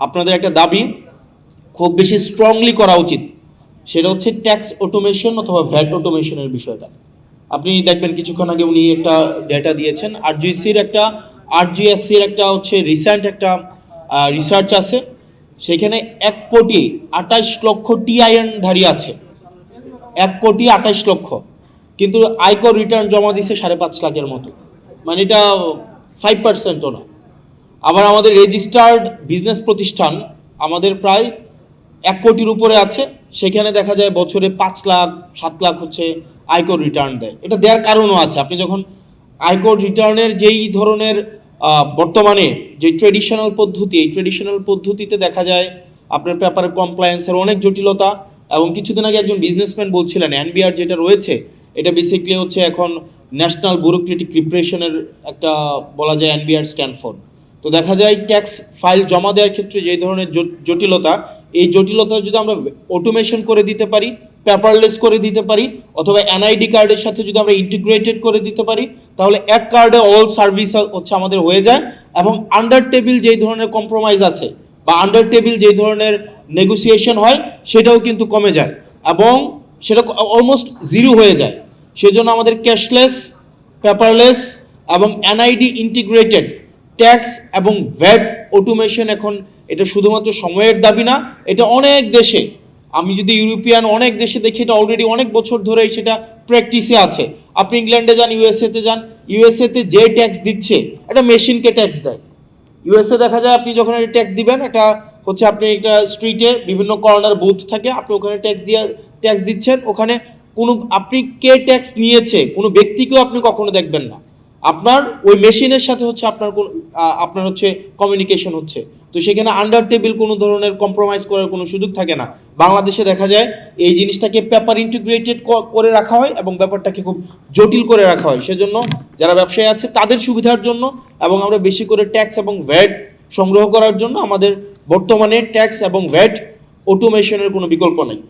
আপনাদের একটা দাবি খুব বেশি স্ট্রংলি করা উচিত, সেটা হচ্ছে ট্যাক্স অটোমেশন অথবা ভ্যাট অটোমেশনের বিষয়টা। আপনি দেখবেন কিছুক্ষণ আগে উনি একটা ডেটা দিয়েছেন, আরজিএসসির একটা হচ্ছে রিসেন্ট একটা রিসার্চ আছে, সেখানে 1,28,00,000 টিআইএনধারী আছে, 1,28,00,000, কিন্তু আয়কর রিটার্ন জমা দিছে 5.5 লাখের মতো, মানে এটা 5%ও না। আবার আমাদের রেজিস্টার্ড বিজনেস প্রতিষ্ঠান আমাদের প্রায় 1 কোটির উপরে আছে, সেখানে দেখা যায় বছরে 5 লাখ 7 লাখ হচ্ছে আয়কর রিটার্ন দেয়। এটা দেওয়ার কারণও আছে, আপনি যখন আয়কর রিটার্নের যেই ধরনের বর্তমানে যে ট্রেডিশনাল পদ্ধতি, এই ট্রেডিশনাল পদ্ধতিতে দেখা যায় আপনার পেপার কমপ্লায়েন্সের অনেক জটিলতা, এবং কিছুদিন আগে একজন বিজনেসম্যান বলছিলেন এনবিআর যেটা রয়েছে এটা বেসিক্যালি হচ্ছে এখন ন্যাশনাল ব্যুরোক্রেটিক রিপ্রেশনের একটা বলা যায় এনবিআর স্ট্যান্ড ফর। তো দেখা যায় ট্যাক্স ফাইল জমা দেওয়ার ক্ষেত্রে যে ধরনের জটিলতা, এই জটিলতা যদি আমরা অটোমেশন করে দিতে পারি, পেপারলেস করে দিতে পারি, অথবা এনআইডি কার্ডের সাথে যদি আমরা ইন্টিগ্রেটেড করে দিতে পারি, তাহলে এক কার্ডে অল সার্ভিস হচ্ছে আমাদের হয়ে যায়, এবং আন্ডার টেবিল যেই ধরনের কম্প্রোমাইজ আছে বা আন্ডার টেবিল যেই ধরনের নেগোসিয়েশন হয় সেটাও কিন্তু কমে যায় এবং সেটা অলমোস্ট জিরো হয়ে যায়। সেজন্য আমাদের ক্যাশলেস, পেপারলেস এবং এনআইডি ইন্টিগ্রেটেড ট্যাক্স এবং ভ্যাট অটোমেশন, এখন এটা শুধুমাত্র সময়ের দাবি না, এটা অনেক দেশে, আমি যদি ইউরোপিয়ান অনেক দেশে দেখি এটা অলরেডি অনেক বছর ধরে সেটা প্র্যাকটিসে আছে। আপনি ইংল্যান্ডে যান, ইউএসএতে যান, ইউএসএতে যে ট্যাক্স দিচ্ছে এটা মেশিনকে ট্যাক্স দেয়। ইউএসএ দেখা যায় আপনি যখন একটা ট্যাক্স দিবেন, একটা হচ্ছে আপনি একটা স্ট্রিটে বিভিন্ন কর্নার বুথ থাকে, আপনি ওখানে ট্যাক্স দিচ্ছেন, ওখানে কোনো আপনি কে ট্যাক্স নিয়েছে কোনো ব্যক্তিকেও আপনি কখনো দেখবেন না, আপনার ওই মেশিনের সাথে হচ্ছে আপনার হচ্ছে কমিউনিকেশন হচ্ছে। তো সেখানে আন্ডার টেবিল কোনো ধরনের কম্প্রোমাইজ করার কোনো সুযোগ থাকে না। বাংলাদেশে দেখা যায় এই জিনিসটাকে পেপার ইন্টিগ্রেটেড করে রাখা হয় এবং ব্যাপারটাকে খুব জটিল করে রাখা হয়। সেজন্য যারা ব্যবসায়ী আছে তাদের সুবিধার জন্য এবং আমরা বেশি করে ট্যাক্স এবং ভ্যাট সংগ্রহ করার জন্য আমাদের বর্তমানে ট্যাক্স এবং ভ্যাট অটোমেশনের কোনো বিকল্প নেই।